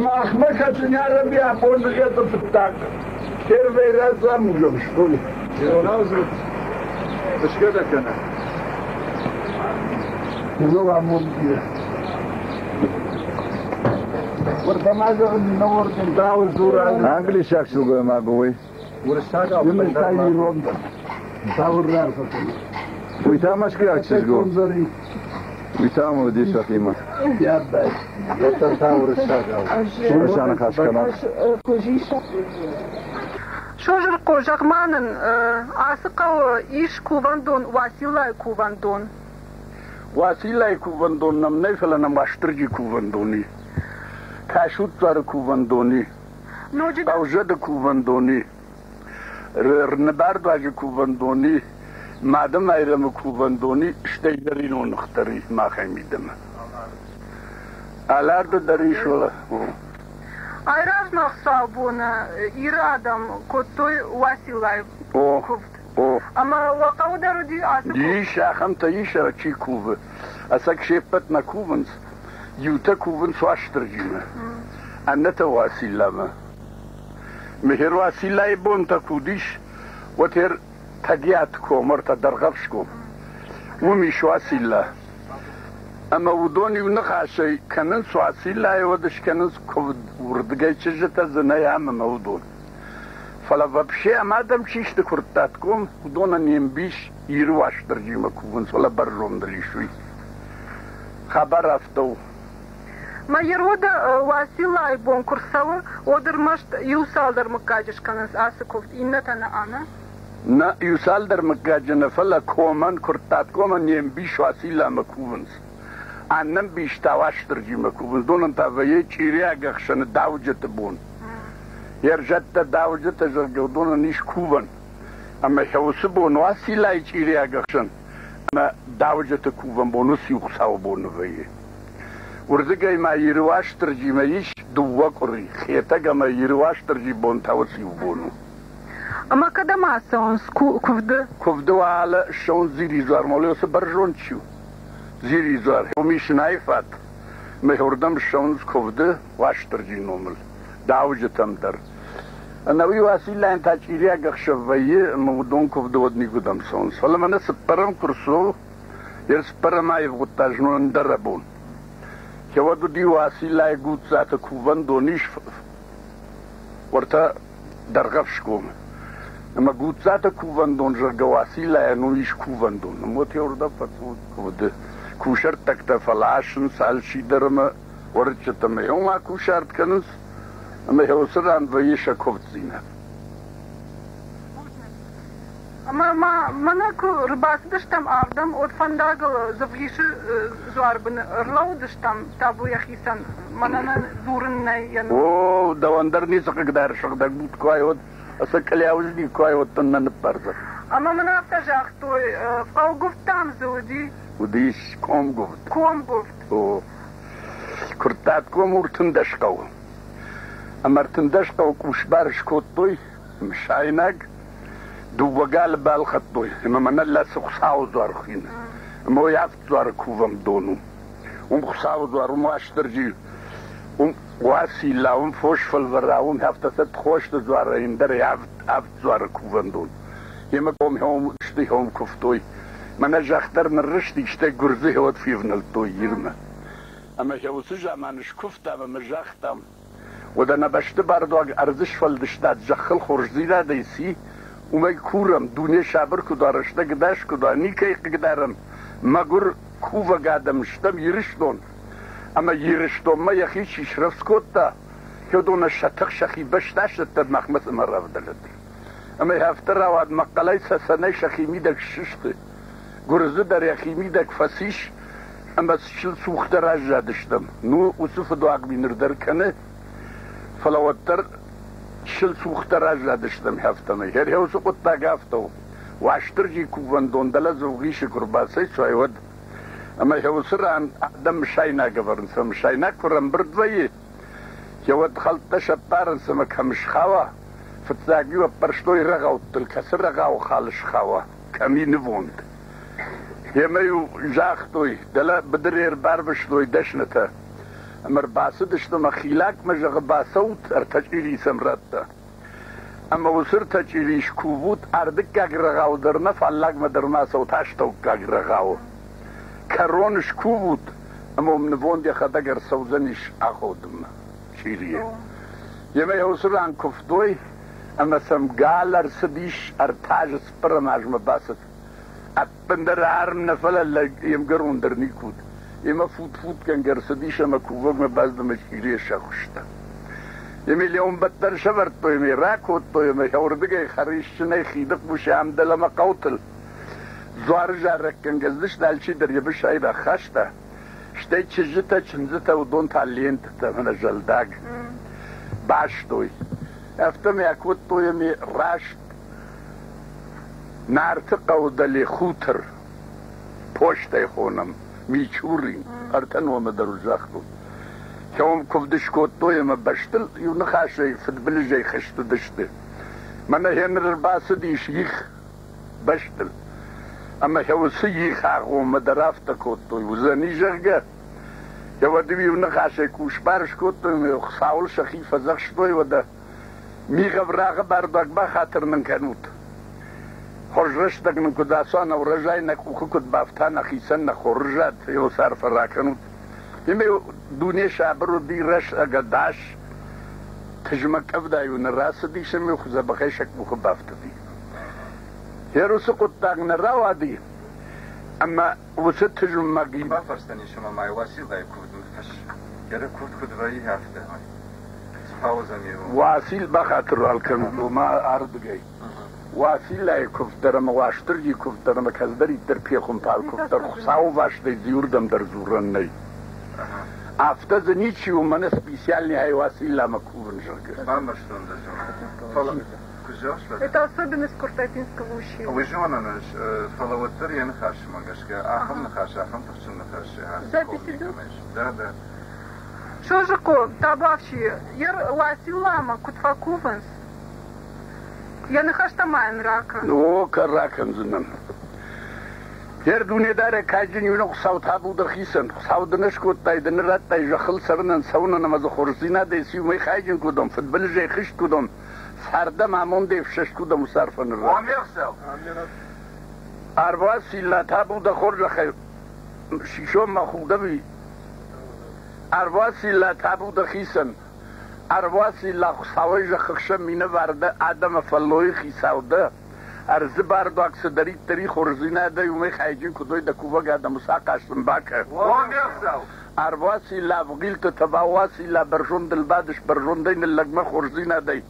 Махмака ценяра бия пондрията пътак. Первый раз замужем, что ли? Что такое? Ну, а мундир. Вартамаза на ворден дау зуран. Английский аксилгой магой. Урсага уместайни ронда. Сауррар фатали. Уйтамашки аксилго. Уйтаму дишатима. Ядай. Это саурсага. Урсана хашкана. Созырыко жағманын асықау иш кувандон, василай кувандон. Василай кувандон нам нефелана маштырги кувандони. Кашуттары кувандони. Таужады кувандони. Рнабардважы кувандони. Мадам айрамы кувандони. Штейдерин онықтары махамидам. Аларды даришола. Айразнах сабуна ирадам коттой василай кувд. Ама вақаудару ди асыку. Диша хамта иша чи кувы. Асак шеппат на кувынс. Юта кувынс ваштыржима. Анната василама. Мехер василай бонта кудиш. Ватер тагиат комар та даргавшко. Умиш васила. Ama udoni unakashay kanan swasila yodish kanan вурдгай чижата занаяма маудон. Фала вообще амадам чиште куртатком удона нембиш ирваш таржима кувун фала баржом дришуй. Хабар автов. Майерода васила бон курсава одермашт юсалдар макадиш канас асыков иннатана ана. На юсалдар макаджана фала коман куртатком нембиш васила макувунс. Аннам биштаваш таржима кувун донан тавае чирия гахшана давджата бон. Ержатта давджата жаргодона ниш куван. Ама хаусы бон васила чирия гахшан. Ама давджата куван бонус юхсау бон вае. Урдыгай ма ирваш таржима иш дува кори. Хетага ма ирваш таржи бон тавси бону. Ама когда маса он кувды? Кувды вала шон зиризар молёса баржончу. Зиризар. Умиш найфат. Мехурдам шон кувды ваш таржи номал. Давджатам дар. Анауи васила ента чирия гахшавае мудон кувды одни гудам сон. Фаламана сапарам курсо. Ер сапарам айвгутажно андарабон. Хеваду ди васила гуцата куван дониш варта даргавшком. Ама гуцата куван дон жарга васила нуиш куван дон. Мот yorda пацу кувды. Кушар такта фалашын салшидарма варчатаме. Ома кушарт канус. Ама хеусран ваиша ковцина. Ама манаку рыбасыдыштам ардам от фандагал завгиши зуарбын ырлаудыштам табу яхисан манана зурыннай яну. О, давандар не сакагдар шагдаг бут квай от асакаляужди квай от таннан парза. Ама мана автажах той фаугуфтам зауди. Удиш комгуфт. Комгуфт. О, куртат комуртындашкау. Амартындашкау кушбаршкот той мшайнаг. دوغال بالخطوي اما من لا سخساو زارخين مو يافزار كوفم دونو خساو زار مو اشترجي واسيلا فوش فالوراوم هفتت خوش زار اندر يافزار كوفم دون يما قوم هم اشتيهم كفتوي من جاختر نرشتي اشتي غرزي هوت فيفنل تو يرما اما هو سجامانش كفتا ما جاختم ودنا بشت باردو ارزش فالدشتات جخل خرجزيلا ديسي وما كورم دنيا شابر كدارش تقداش كدا نيكي قدارم مغور كوفا قادم شتم يرشتون اما يرشتون ما يخيش يشرف سكوتا كدونا شتق شخي بشتاش تدمخمس مرة بدلت اما يهفتر واد مقالي سساني شخي ميدك ششت غرزو در يخي ميدك فسيش اما شل سوخت راجع دشتم نو وصف دواق بينردر كنه فلوتر شل سوخت راجع دشتم هفتمه هر هوسو قطا قافتو واشترجي كوفان دوندلا زوغيش قرباسي شويود اما هوسر عن عدم شاينا قبرن سم شاينا كورن بردوية يود خلط شطارن سمك همش خوا فتزاقي وبرشتوي رغاو تلكسر رغاو خالش خوا كمي نفوند يما يو جاختوي دلا بدرير باربشتوي دشنتا أمر باسدش ما خيلاك مجغ باسوت ارتجيلي سمرتا أما وصر تجيليش كوبوت أردك أغرغاو درنا فاللاق مدرما صوت هشتوك أغرغاو كرونش كوبوت أما من فوندي خدقر سوزنش أخودم شيريه يما يوصر عن كفتوي أما سمقال أرسديش أرتاج سبرماج مباسط أبندر عارم نفلا يمقرون درنيكود يما فوت كان قرسديش أما كوفوك مباسط مشيريه شاخشتا يما اليوم بطر شبرتو يما راكوتو يما يوردقى خريشنا خيدق بشام دلما قوتل زوار جارك كان قزدش دالشي در يبش ايدا خاشتا شتاي تشجتا چنزتا ودون تعلين تتمنى جلداق باشتوي افتم يكوتو يمي راشت نارتقا ودالي خوتر پوشتا يخونم ميچورين ارتن ومدرو زاختو كوم كفدش كوتو يما باشتل يونخاشي فدبلجي خشتو دشتي مانا هنر باسدي شيخ باشتل أما هو سيخ أخو مدرافتا كوتو وزاني جرقا يو دوي ونخاشي كوش بارش كوتو يخصاول شخيفة زخشتوي ودا ميغا براغا بارداك با خاطر ننكنوت خرجرشتك نكو داسانا ورجاي نكو كد بافتانا خيسانا خرجات يو صار فراكنوت يمي دوني شابرو دي رش اقداش تجمك افدا يون الراس دي شمي وخزا بخيشك بخ بافتا دي يروسو قطاق نراوا دي اما وست جمعي ما فرستني شما معي واسيل لا يكود مفش يرى كود رأي هافته هاي سباوزني واسيل بخاطر الكن وما أرد جاي واسيل لا يكفتر ما واشتر يكفتر ما كذدري در بيخون تال كفتر خساو واشتر زيوردم در زورن ني after the nici umane специальный هاي لا مكوبن جرجس. ما مشتون ده شو. Это особенность Куртатинского ущелья. وجوانا نش فلوتر ينخاش ماجشكا آخم نخاش آخم تخشن نخاش. Запись идет? Да. Шожико, табавши, ласилама кутфакуванс. Я нахаш тамайн рака. Ну, каракан зинан. Yer dünyada kajin yunuk savtabu da khisan savdınış kutay dınırat tay jakhıl sarınan savuna namazı khorzina de siyumay kajin kudum futbol je khish kudum farda mamon de fshash kudum sarfan ra واميرسل arba silla tabu da khorja khay shisho ma khuda bi arba silla tabu da khisan arba silla khawaj khsham mina varda adam falloy khisawda ارز بارداکس داری تری خورزینه ده یومی خیجین کدوی دکوبا گرده مساقشتن باکه واميرسل ارواسی لابغیل تتباواسی لابرجون دل بعدش برجون دین اللگمه خورزینه ده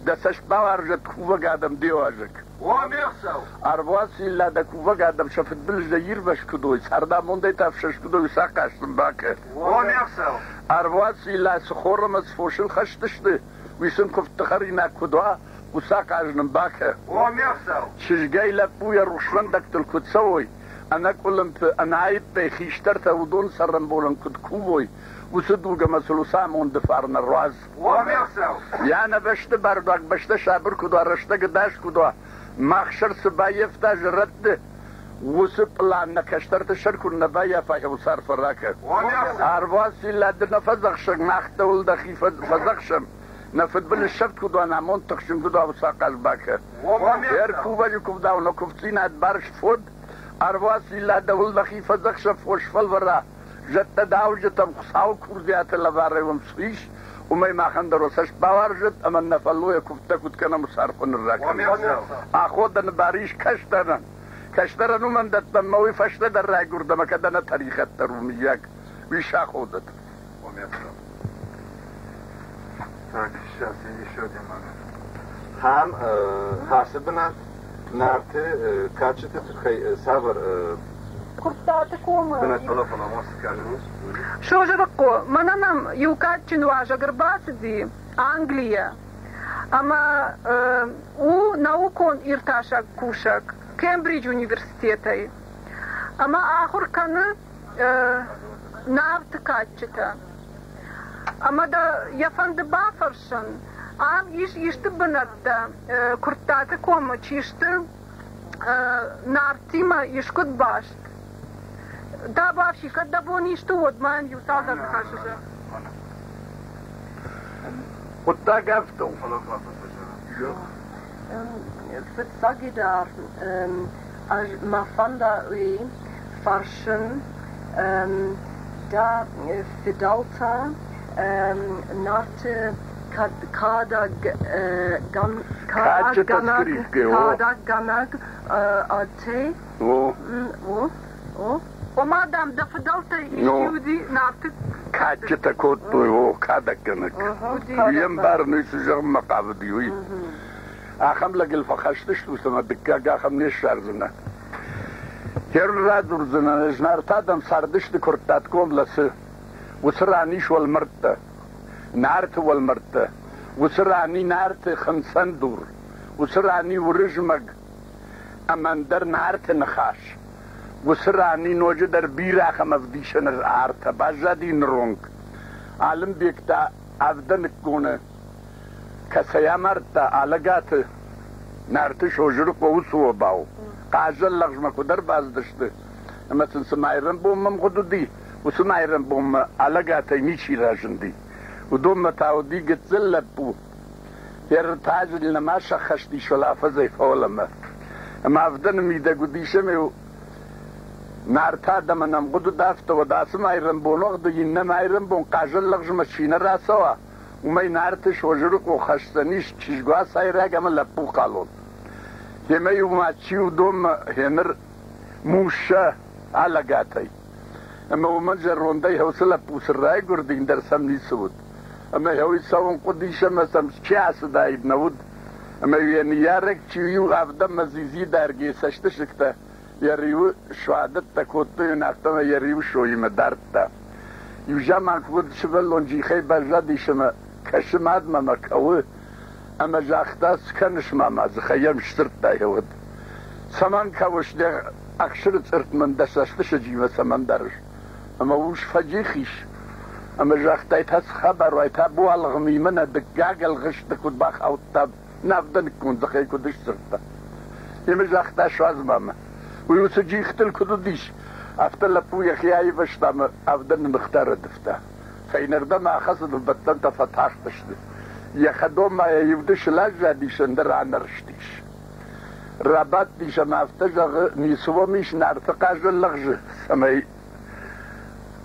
دستش باورجت کوبا گردم دیو اجک واميرسل ارواسی لادکوبا گردم شفت بلج دیر بش کدوی سرده مونده تفشش کدوی ساقشتن باکه واميرسل ارواسی لاسخورم از فوشل خشتش ده ویسن کفت خرینه کدوه وساق عجن باكه واميرسل شجاي لك بويا روشلان دك تلكت سوي انا كلم انا عيب بيخي اشترت ودون سرن بولن كد كوبوي وسدو جمسلو سامون دفارنا الراز واميرسل يعني بشت بردك بشت شابر كدوا رشت قداش كدوا مخشر سبايف تاج رد وسبلان كشترت شركو النبايا فايو صار فراكه واميرسل ارواسي لدنا فزخش ناخت ولد خيفه فزخشم نفد بالشفت كدوا نامون تخشم كدوا وساقل باكه ير كوبا كوبدا ونكفتين ادبارش فود ارواسی لا دول دخی فزخش فوش فلورا جت داو جتم خساو كورديات لباره ومسيش وما يماخن دروسش باور جت اما نفلو يكفتا كد كنا مصارفن الراكن اخودن باريش كشترن ومن دت موي فشت در راي گردم كدنا تاريخ الترومياك ويش اخودت هم حاسبنا نارت كاتشت ترخي سافر Куртатинское. بنات فلا ماسكانوس Шожико, мананам юкатчин важа грбасди Англия. Ама у наукон ирташак кушак Кембридж университетай. Ама ахурканы навт катчета. Ама да яфанды бафаршан. Ам ишты бынатта Куртатинское чишты нартима ишкут башт. Да, вообще, когда бы он и что, вот, ман, юталда, хашижа. وطاق أفتو Verzagidaar, als mafanda ui, farschen, da fidalta, narte kada ganag ate. ومادام ده فضلت يودي نعطيك كاتشتا كوتو هو كادكنك ينبار نيس جرم قابديوي اخم لك الفخشتش وسما دكا اخم نشار زنا هير رادور زنا جنار تادم ساردش دي كورتات كوم لس وسرانيش والمرت نارت والمرت وسراني نارت خمسان دور وسراني ورجمك امان در نارت نخاش وسراني نوجدر بيرا خمفديشن الارتا بازادين رونك عالم بيكتا افدنك كونه كسيامرتا عالقات نارتش وجرق ووسو باو قاجل لغجمك ودر بازدشت اما تنسمايرن بوم مغدودي وسمايرن بوم عالقات نيشي راجندي ودوم تاودي قتزلبو يرتاج لما شخشتي شلافة زي فولما اما افدن ميدا قديشمي نارتا دمنم قدو دافت وداسم ايرن بونوغ دو ينم ايرن بون قاجل لغجم شينر راسوا ومي نارتش وجرق وخشتنيش تشجوا سايرا قام لبو قالون يما يوما تشيو دوم هنر موشا على قاتي اما ومنجر روندي هوسلا بوسراي قردين در سمني سود اما هو يساون قديشة مسام شاس دايب نود اما يعني يارك تشيو افدم مزيزي دارجي سشتشكتا يريو شوادت تكوتو ينافتما يريو شوي مدارتا يوجامان كود شبالون جيخي بجادي شما كشماد ما مكاوه اما جاختا سكنش ماما زخيام شترتا يود سمان كاوش دي اكشر ترت من دساشتش جيما سمان دارش اما وش فجيخيش اما جاختا يتاس خبر ويتابو الغمي منا دقاق الغشت كود باخ اوتاب نافدن كون زخي كودش ترتا يما جاختا شواز ماما ويوسجي اختل كدوديش افتل لبويا خياي بشتام افدن مختار دفتا فينردا ما خصد البطن فتحتش يا خدوم ما يبدش لاجا دي شندر عن رشتيش رابط دي شما افتجغ نيسو مش نارتقاج اللغج سمي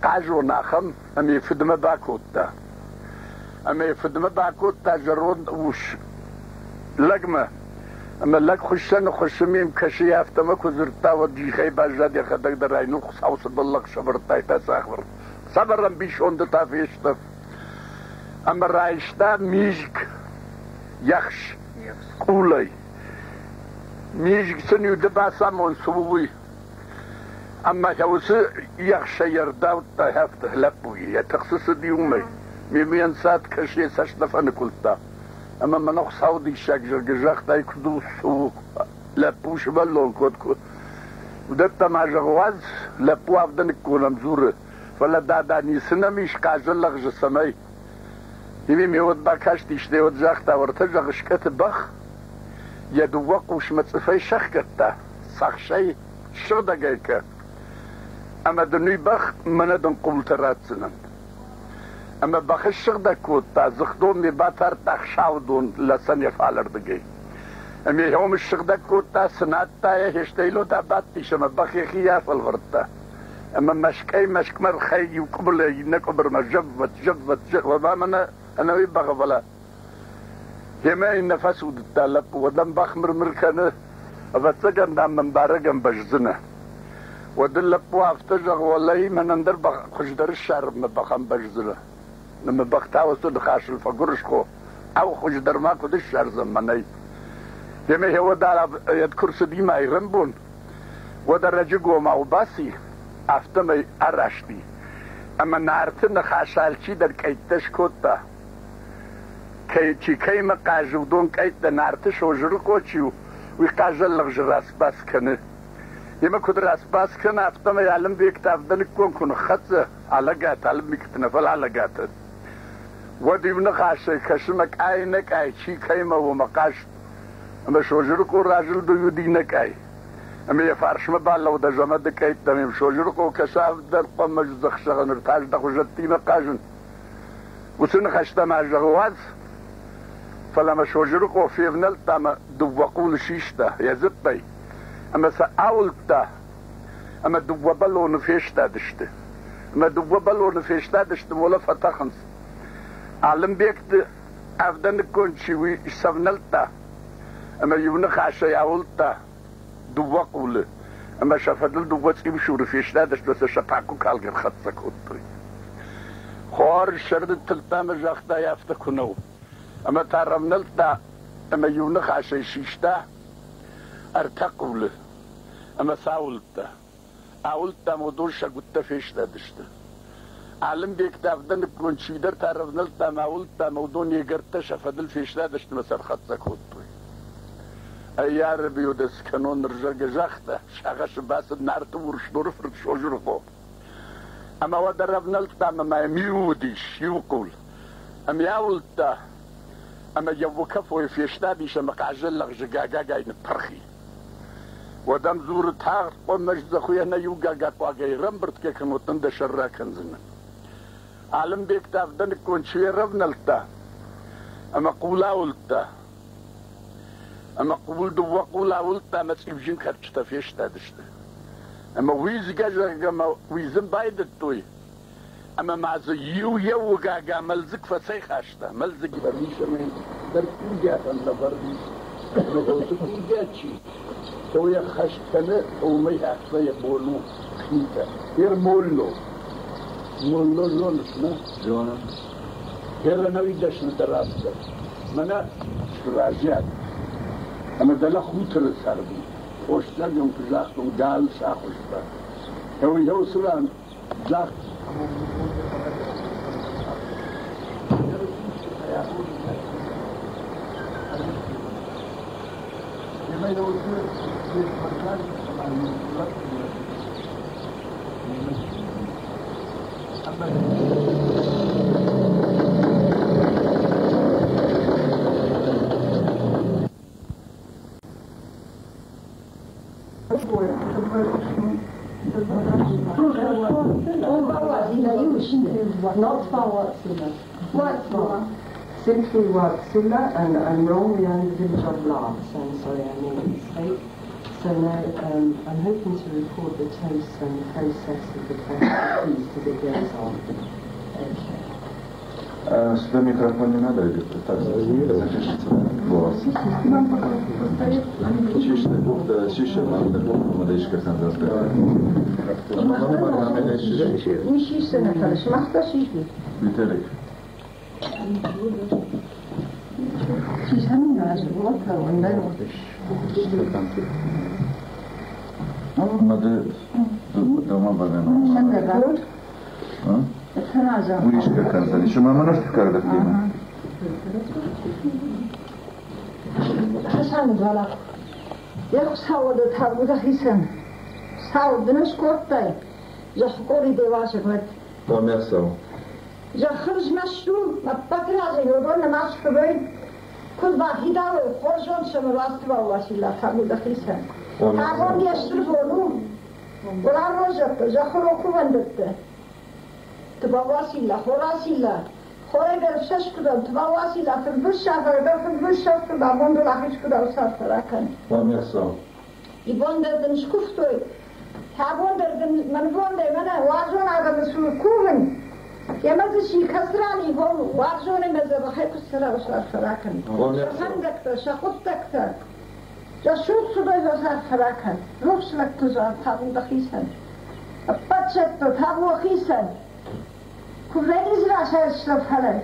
قاجو ناخم امي فدم باكوتا امي فدم باكوتا جرون وش لقمه اما لك خشن خشميم كشي افتمك وزرتا ودي خي باجاد يا خدك دراينو خصوص بالله شبرتاي تساخر صبرا بيشون دتا فيشتف اما رايشتا ميجك يخش قولي ميجك سنيو دبا سامون سووي اما يوس يخش يرداو تهفت هلبوي يتخصص ديومي ميمين سات كشي سشتفن كلتا اما منو سعودي شاكجر جاخ تاي كدوس لا بوش بالون كود ودت ما جواز لا بو افدن كون مزور فلا داداني سنميش قاجل لغ سمي يبي ميود باكاش تشتي ود جاخ تا ورتجغ شكت بخ يدوق وش متصفي شخكتا صح شي شو دقيقه اما دني بخ من دن قبل راتسنن اما بخش شغدا كوتا زخدوم مي باتر تخشاودون لسن يفعلر دقي اما يوم الشغدا كوتا سناتا هشتيلو دا باتي شما بخي خياف الغرطة اما مشكي مشكمر خي وقبل ينكبر ما جبت وما منا انا ويبغى فلا يما ان نفس ودتالب ودم بخمر مركنه ابتسجن دام من بارقم بجزنه ودلب وافتجغ والله من اندر خشدر الشعر مبخم بجزنه لما بختاو سود خاش الفقرشكو او خوش درماكو دش ارزمني يمي هو دار يذكر سدي ما يرمبون ودرجو ما وباسي افتمي ارشتي اما نارتن خاشالچي در كيتش كوتا كي كيما قاجو دون كيت نارتش وجركو تشيو ويقاجل لغجراس باس كنه يما كدراس باس كنه افتمي علم بيكتاف دلكون كن خص علاقات علم بيكتنفل علاقات ودي بنقاشي كشمك عينك اي شي كيما ومقاش اما شوجركو راجل دو يدينك اي اما يفارش مبالا ودا جمد كيت تميم شوجركو كشاف در قمج زخشغ نرتاج دخو جتي مقاجن وسن خشتا مع جغواز فلما سوزريخъو فيفنلتا ما دوقول شيشتا يزبي اما ساولتا اما دوبلو نفيشتا دشت اما دوبلو نفيشتا دشت ولا فتخنس علم بيكت افدن كونشي سفنلتا اما يبنخ عشا ياولتا دوقول اما شفدل دوقت يمشور فيشتا دشت بس شفاكو كالغير خطسك هطري خوار شرد تلتام جاختا يافتكونو اما تعرفنلتا اما يبنخ عشا شيشتا ارتقول اما ساولتا اولتا مودوشا قلت فيشتا دشتا علم بيك تافدن كون شيدر تعرفنلتا ما اولتا مودون يقرتا شفدل فيشتا دشت مسار خطسك هطري اي ربي ودس كانون رجاق جاختا شاغش باسد نارتو ورشدور فرد سوزريخъو اما ودرفنلتا ما يميوديش يوقول ام ياولتا اما يوكفو فيشتا ديش اما قعجل لغ جاقا قاين برخي ودم زور تاغ قمش زخويا نيوغا قاقواغي رمبرت كيكن وطند شرا كنزنا عالم بيك تافدن كون شوية رفنلتا اما قولا ولتا اما قول دوا قولا ولتا اما تسيبجين كرشتا فيشتا دشتا اما ويز قاجا اما ويزن بايدتوي اما مع زيو يو قاقا ملزق فسيخاشتا ملزق برميشا من دركين جاتا لبردي نقوتكين جاتشي تويا خشتنا وميها شوية بولو خيطة غير مولو لون اسمه جونا غير انا ويداش ندراسة منا راجعت اما دلا خوتر السربي وشتا يوم تلاختم قال ساخشتا هو سلام جاخت Since we were Silla and Rome, we are in the village of Lars, and sorry I made a mistake. So now I'm hoping to record the toast and the process of the feast as it goes on. Okay. Сюда микрофон не надо, или запишите голос. Şişe vardı, ama da iş kersen zaten. Bu şişsene karışmakta şişli. Biterek. Şişenin lazım, bakalım ondan oldu. Olmadı, tamam bakalım. Sen de kalır. Bu iş kersen, şu mamana çıkardık değil mi? Hasan Galak. Yok sağladı tabuda hisen. Sağladınız korktay. Zahkori devası kat. Померсал. Zahkırız meşru. Bakırazı yorun namaz kıbay. Kul bahida ve korjon şunu rastı vasıyla tabuda hisen. Tabon yaştırıp onu. Ulan rozaktı. Zahkır okuvandıktı. Tıba vasıyla, horasıyla. Hore gerçeş kudam. Tıba vasıyla. Fırbüş şafırda, fırbüş şafırda. Bondula hiç kudam sarfırakan. Померсал. İbonderden şkuftoy. Tabonderden manbonde mana wazon adam su kuven. Yemez şi kasrani hol wazon meze bahay kusra sarfırakan. Handakta, şakuttakta. Yaşut suda sarfırakan. Ruhslak tuzar tabu dahisan. Patchetto tabu hisan. Kuvveniz raşer şlafhalar.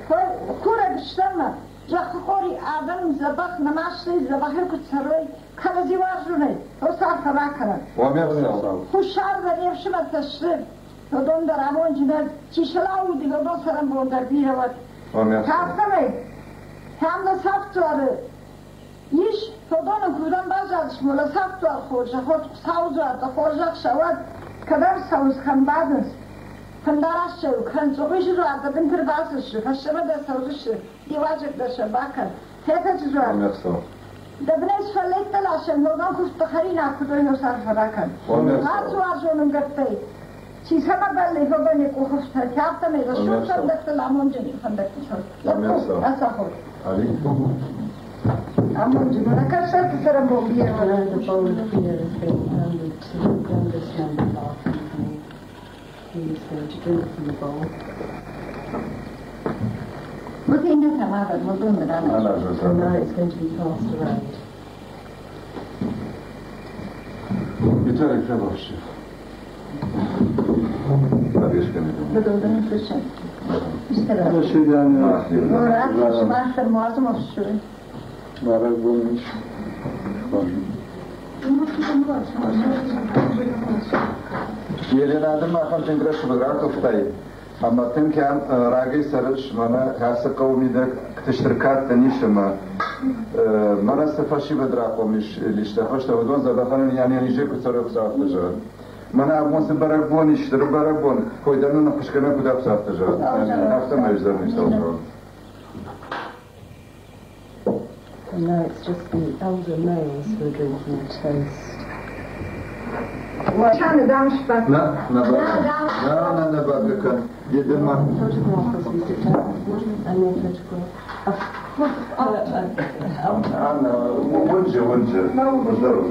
Kura güçlama. Jakhori adam zabak namazlı zabahir kutsaroy. Karazi wazone. O sarfırakan. Померсал. Huşar da nevşimet teşrif. Odon da ramon ciner. Çişalavu diye odon saram bondar bir hevat. Померсал. Kaftamay. Hem de saftuarı. Yiş. Odonun kuyudan bazı mola saftuar khorja. Hot savzuar da khorjak şavat. Kadar savuz kambadız. Kandaraş çavu. Kan çoğuşu arda bintir bazışı. Kaşıma da savuzuşu. Yivacık da şabakan. Tete çizuar. Померсал. Debnes faletta lasciano, non questo carina, questo io sarò farakan. Mazzo azonun gattei. Ci sono belli fogoni con questa carta, ma sono sempre la mangiare, quando c'è. La so. La mangiare, la cassetta sarà buona. The bowl here has been handed to the youngest member of our company. He is going to drink from the bowl. What do you have? And now it's going to be passed around. Виталий Федорович. بدون فشل. До свидания. Раз мастер можно все. Барак Бонич. Елена Адама хантин граш бгратов тай. Amma tem ki am ragi sarış mana hasa kavmide tiştirkat tanışma mana sefaşi bedrakomiş liste hoşta odon zabaxanın yani nice kutsarı saatlıca mana abonse barabon iştir barabon koydanın kışkana kudap saatlıca hafta mevzularını işte oldu. And now it's just the elder males who are drinking the toast. Çanı danışmak. Na bakın. Yedim var. Photograph as we sit down. And then photograph. Anna, вынжи. Здорово,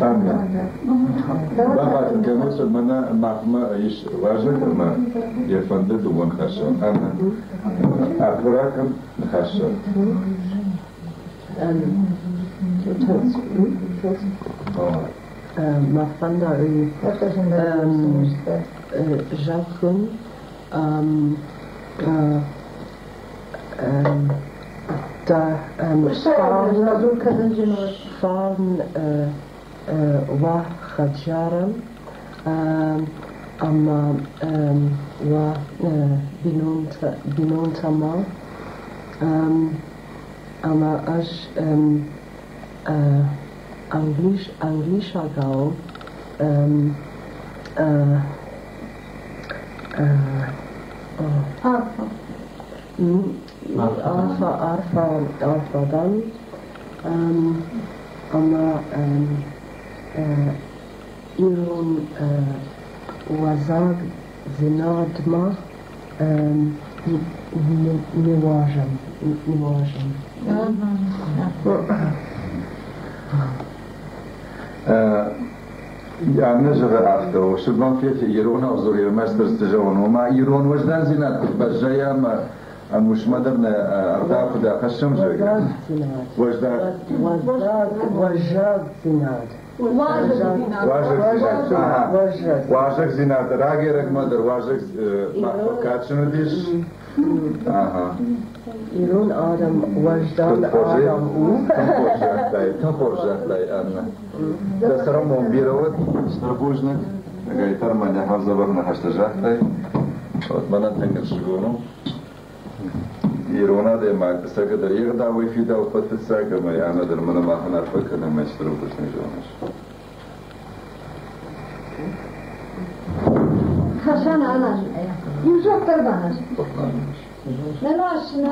Анна. Баба, конечно, мана махма иш важно, ма ефанды думан хорошо. Анна. Аккуратно хорошо. Mafanda Jacques da fahren wa Khajaram ama wa binontama ama aż Anglisagau Arfadan ama irun wazag zinadma niważam. يعني نجرى عفته وشبان في إيران أزوري ماستر استجاون وما إيران وجدان زينات بجايا ما مش مدرنا أرضاء خدا قشم جاي وجدان واجك زينات راجي رك مدر واجك كاتشنو ديش إيران آدم وجدان آدم تنفرجتاي أنا دسرمون بيروت استربوجنك غايتر من حافظ برنا حشتجتاي واتمنى تنقل شغلهم إيران ده ما سكدر يغدا ويفيدا وفتت ساكا ما يعني در من ما هنعرفك لما يشتروا بس نجونش Hasan ana. Yüzük bana. Ne varsın?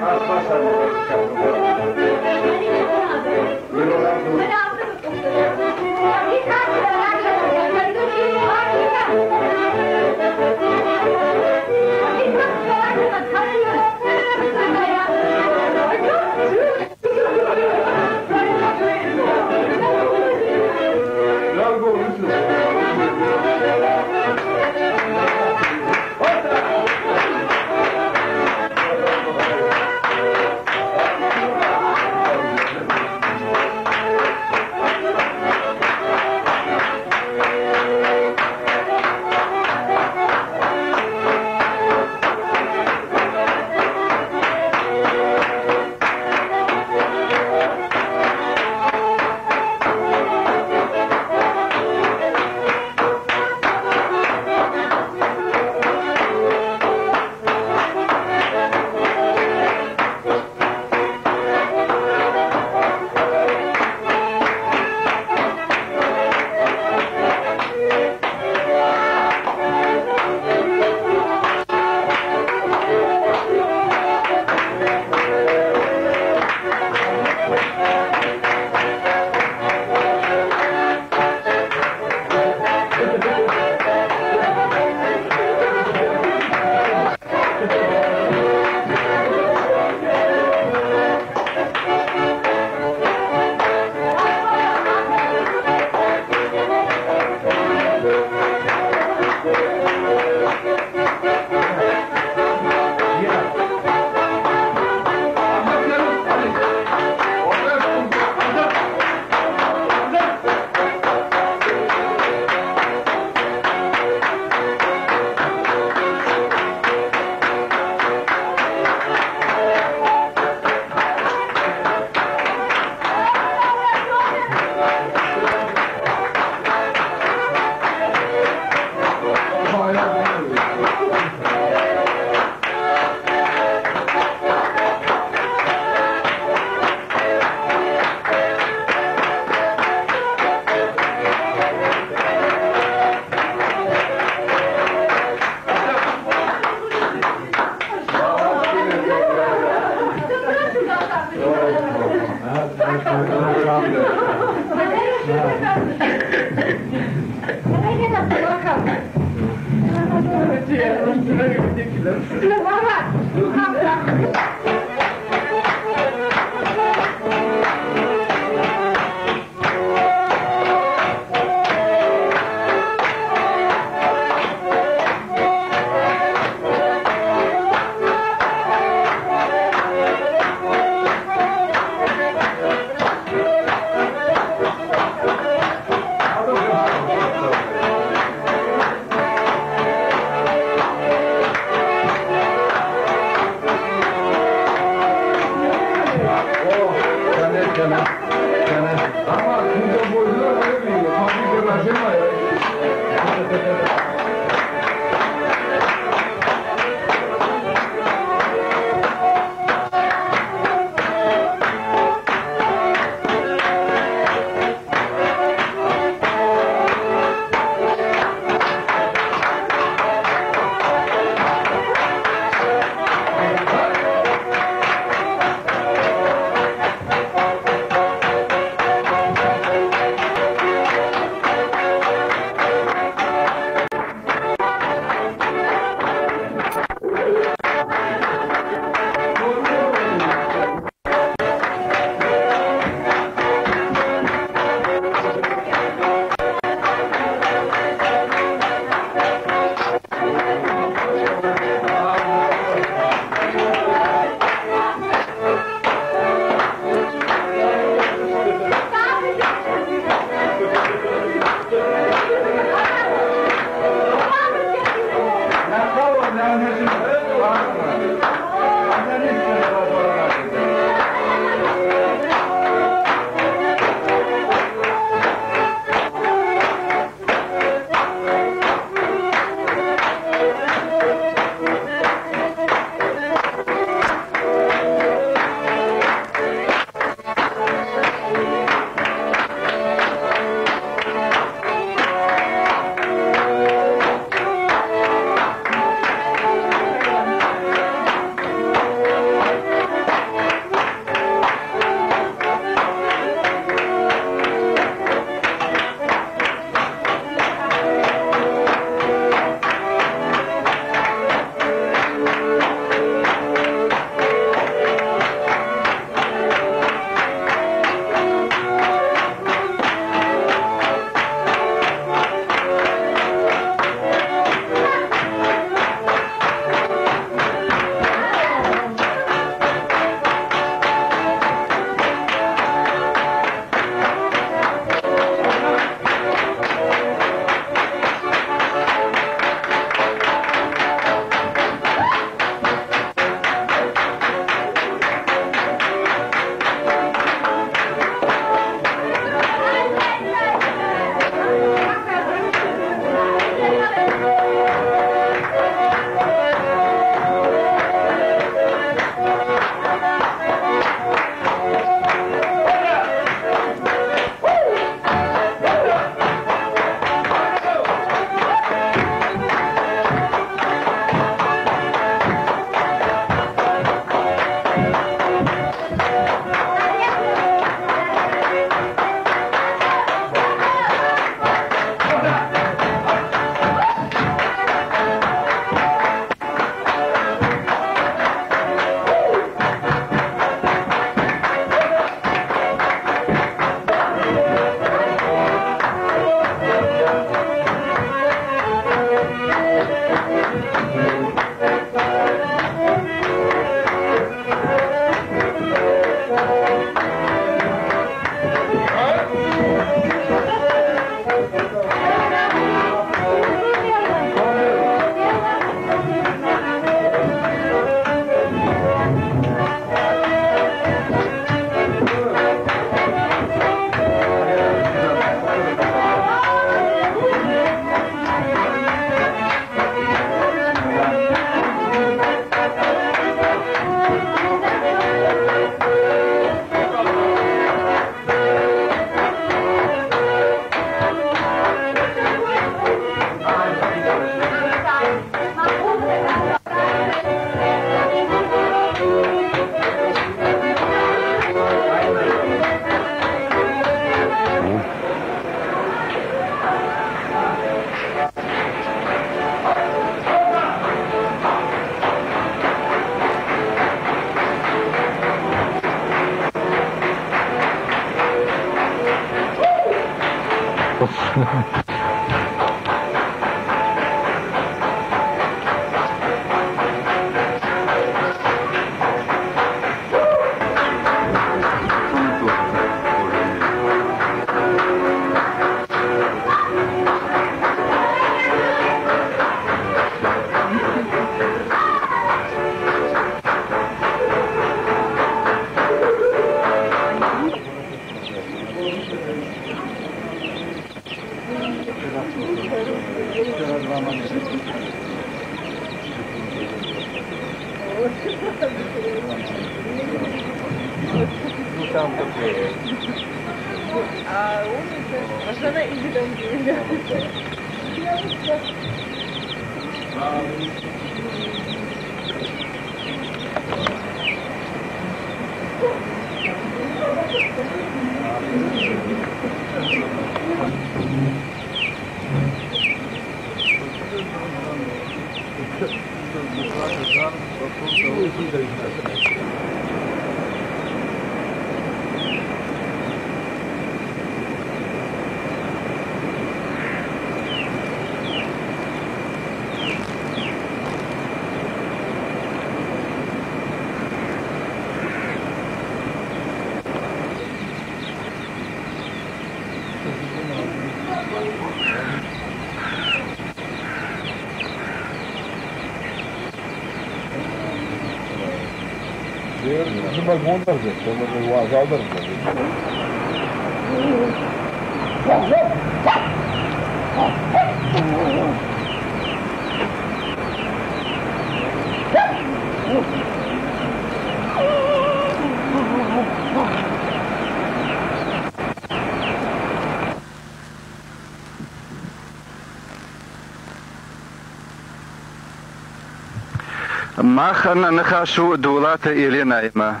ما خلنا نخاشو دولات إلينا إما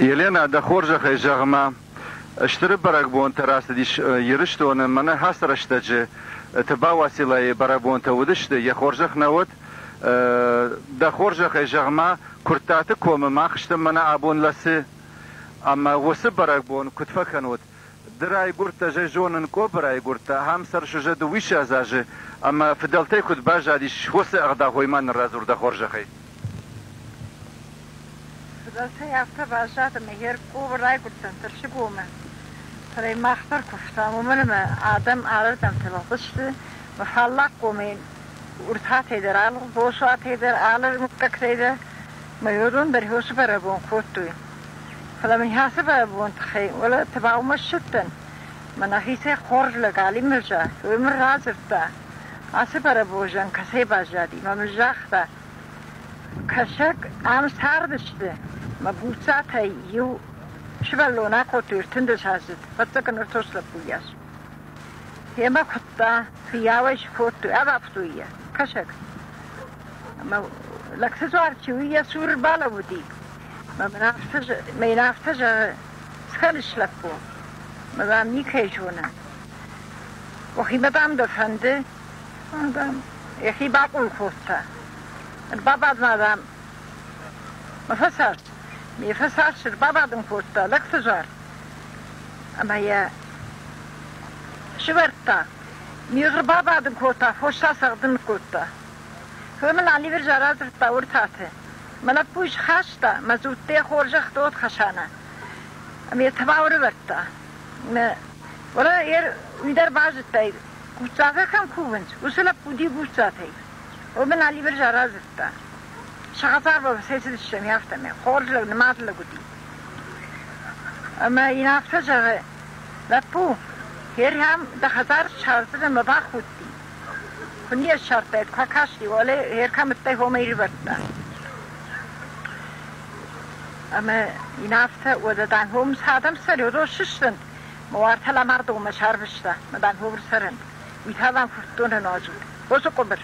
إلينا دخورجة خيجغما اشتري برقبون تراس ديش يرشتون من حاصر اشتاج تبا وسيلة برقبون تودشت يخورجة نود دخورجة خيجغما كرتاتكو ما خشتم من أبون لسي أما وسي برقبون كتفا نود دراي قرطة جيجون كوبراي قرطة هم سر شجد ويشا زاجي اما فدلتي كد باجا ديش وسي اغدا هويمان الرازور دا خورجة خي فدلتي افتا باجا دا مهير كوبراي قرطة ترشبوما فري ماختر كفتا ومن ما آدم آردم تلغشت محلق قومين ورتها تيدر آل بوشا تيدر آل مكك تيدر ميورون بريوش برابون خوتوي فلمن هاسه برابون تخي ولا تباو مشتن من أخيسه خورج لقالي مرجع ومن رازفتا آسه برابوجن کسی باجادی ممجاختا کشک آم سردشته مبوسات یو شبالونا کوتور تندش هست فتک نرتوش لپویاش هما خطا فیاوش کوتو ابافتویه کشک ما لکسوار چویه سور بالا بودی ما منافتج سخلش لپو مدام نیکیشونه وخی مدام دفنده یکی باقول خوسته البابا مدام مفسر میفسر شد بابا دم خوسته لکسوار اما یا شورتا میغر بابا دم خوسته خوشتا سردن خوسته همون علی ورجارات تاور تاته من پوش خشته مزوده خورج خدود خشانه اما تباور ورتا ولا یر میدر باز تاید گوشته کم کوبند وصل بودی گوشته ومن علی ورجارات تا شغازار با سیسدش میافته می خورج لگ نماز لگودی اما این هفته جه لپو هر هم دهزار شارتر مباخ بودی کنی شارتید که کاشتی ولی هر کم تی همیری برده اما این هفته و دادن هم سادم سری و رو ششتند موارتلا مردم مشهر بشته مدن هم سرند میتوان فرتون نازود بوزو قبر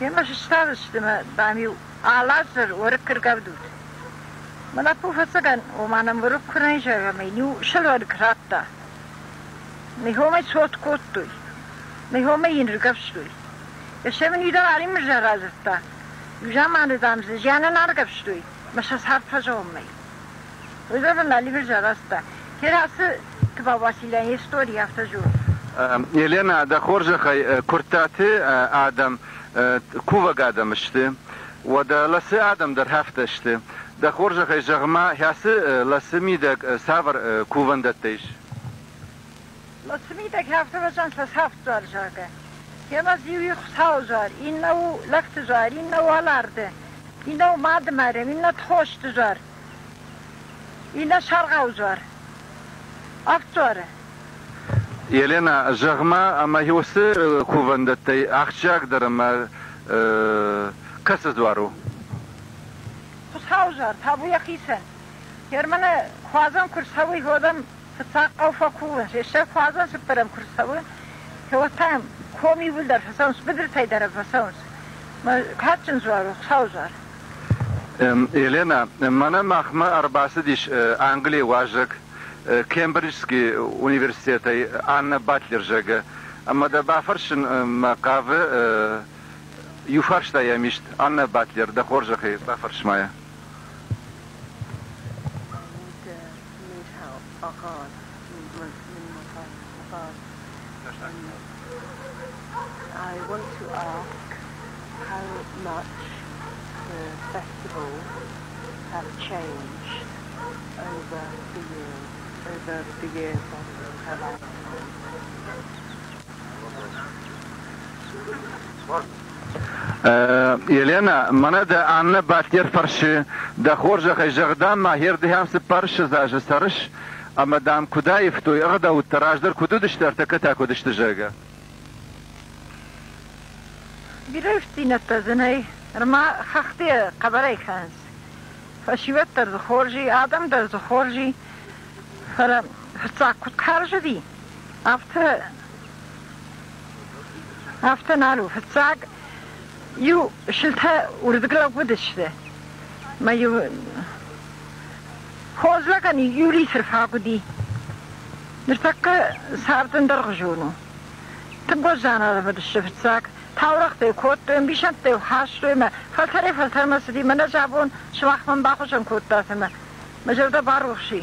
یه مششته بشته دامیو آلازر ورکر گودود ملا پوفسگن و منم ورک کنه جا مینیو شلوار کراتا میهومه صوت کوتوی میهومه این رگفشتوی یشه من ایده علی مرجع رازسته یوجا من دامزه جانه نرگفشتوی مشهس حرف جامعی ویده من علی مرجع رازسته که راسه تبا وسیله هستوری افتجو Елена, да хоржахай куртаты адам куваг адам шты, ودا ласы адам дар хафташты. Да хоржахай жагма хясы ласы мидак савар кувандаттайш. لасы мидак хafta вазан лас хафтар жага. Хемаз юх саузар, иннау лактзар, иннау аларде, иннау мадмарем, инна тхоштзар, инна шаргаузар. Афтар. Елена, жагма ама хиосы кувандаттай ахчак дарама касазвару. Хусаузар, табу яхисан. Германа хвазан курсавы ходам фцак ауфакува. Шеше хвазан сперам курсавы. Хватам коми вулдар фасаунс бедертай дара фасаунс. Ма катчин звару хусаузар. Елена, мана махма арбасы диш Англия важак. Кембриджский университет, Анна Батлер жага. Ама да бафаршин макавы юфаршта я мишт Анна Батлер да хоржахи бафаршмая. I want to ask how much the festival has changed over the years. Over the years of her lifetime. Елена, мана да Анна Батлер фарши да хоржахи жагдам махир дихам се парши зажа сарыш, а мадам Кудаев той агда уттараждар кудудыштар така кудышты жага. Biröftinat tazanay, rma khakti qabaray khans. Fashivat dar khorji, adam dar khorji. Fara فتاك خارجي after نارو فتاك يو شلتها وردقلا ودش ده ما يو خوزلا كان يولي سرفاقو دي نرتاك سارتن درغجونو تبغى زانا بدش فتاك تاورقتي كوتو بيشنتي وحاشتو ما فلتر ما سدي من جابون شواخ من باخوشن كوتاسما ما جلدا باروخشي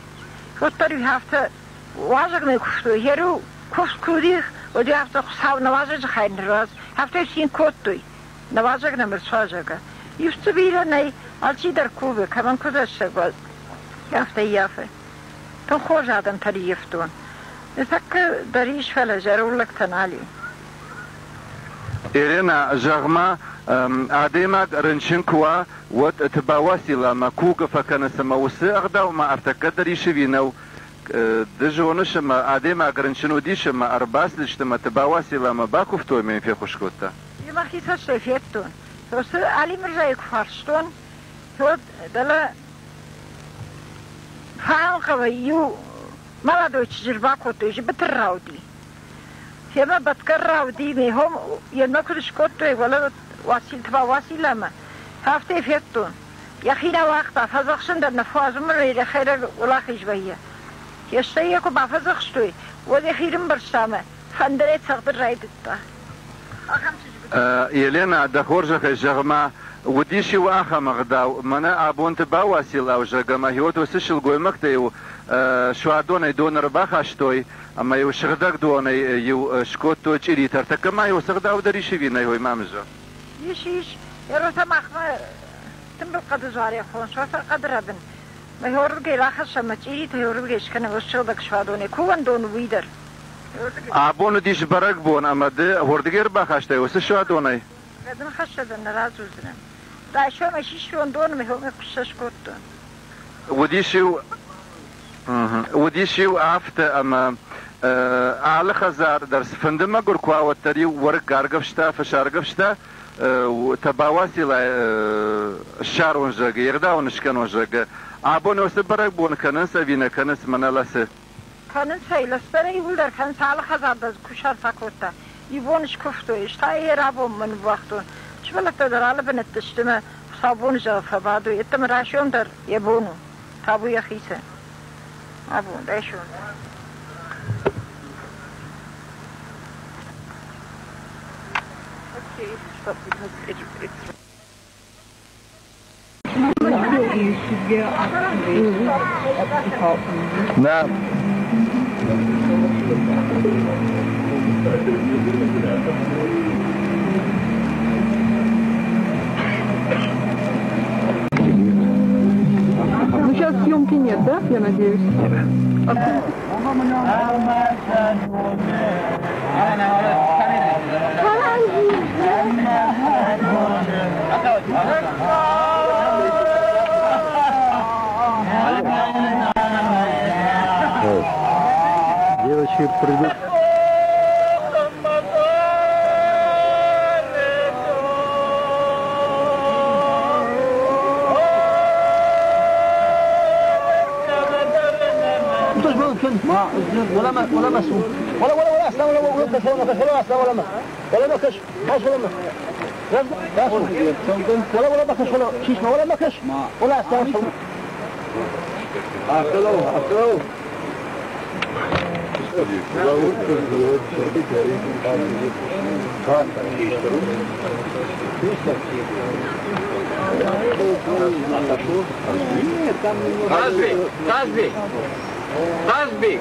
كوتري هافته واجد میکشت. هرو کشت کودیخ و دیافت خساو نوازج خاین راز. هفته سین کودی نوازج نمی‌سازه. یوست بیرون نی آلچی در کوبه کمان کداشته بود. هفته یافه. تو خوش آدم تریفتون. نتاک دریش فعلا جرولک تنالی. ایرنا جغما عادیمات رنشن کوا ود تباوسیلا ما کوک فکن سماوسی اقدا و ما ارتکد دریشی وینو دجونش ما عادیما گرنشنو دیش ما ارباس لشتما تباوسیلا ما باکوف توی من فی خوشکوتا. یما خیسا شفیتون. توست علی مرزای کفارستون. تو دل فعال قویو مالادوی تجربه کوتویش بتر راودی. فيما بتكرر ودي مهم ينكرش كتوي ولا واسيل تبا واسيلة ما هفتي فيتون يا خينا وقتا فزخشن در نفاز مرة خير ولا خيش بيه يشتيكو بفزخشتوي وذي خيرم برشامه فندريت صغدر رايدتا يلينا دخورجك الجغما وديشي واخا مغداو منا ابون تبا واسيلا وجغما هيوتو سشل قويمكتيو شوادون يدون رباخ اشتوي اما يو شغدك دون يو شكوتو تشيري ترتك ما يو سغداو دريشي فينا يو امامجا يشيش يروتا مخما تنبل قد زاري خون شوفر قد ربن ما يورغي لاخش ما تشيري تيورغي شكنا وشغدك شوادون كوان دون ويدر ابون ديش برق بون اما ده هوردگير باخ اشتوي وس شوادوني قدن خشدن رازوزن دا شو ماشي شون دون ما هو مكشش كوتو وديشيو عفت اما على خزار درس فندما غوركوا وتري ورق غارغفشتا فشارغفشتا تباواسي لا شارون جاغ يرداون شكنو جاغ ابونو سبرق بون كنن سفينا كنس منالاس كنن سايلس بري ولدر كان على خزار دز كشار فاكوتا يبونش كفتو اشتاي رابو من وقتون شبلت در على بنتشتما صابون جا فبادو يتم راشون در يبونو تابو يخيسه ابو دايشون But because it's you should go up to the department. نعم Ну сейчас съемки нет, да, я надеюсь? Девочки придут. ولا مسؤول ولا أصلا ولا كش ولا أصلا ولا ما كش ماش ولا ما كش ولا شيش ولا ما كش ولا أصلا أكلوا Казби.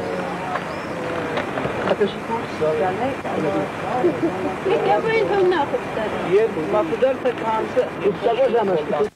Я бы это нахуй. Я могу дать канцер.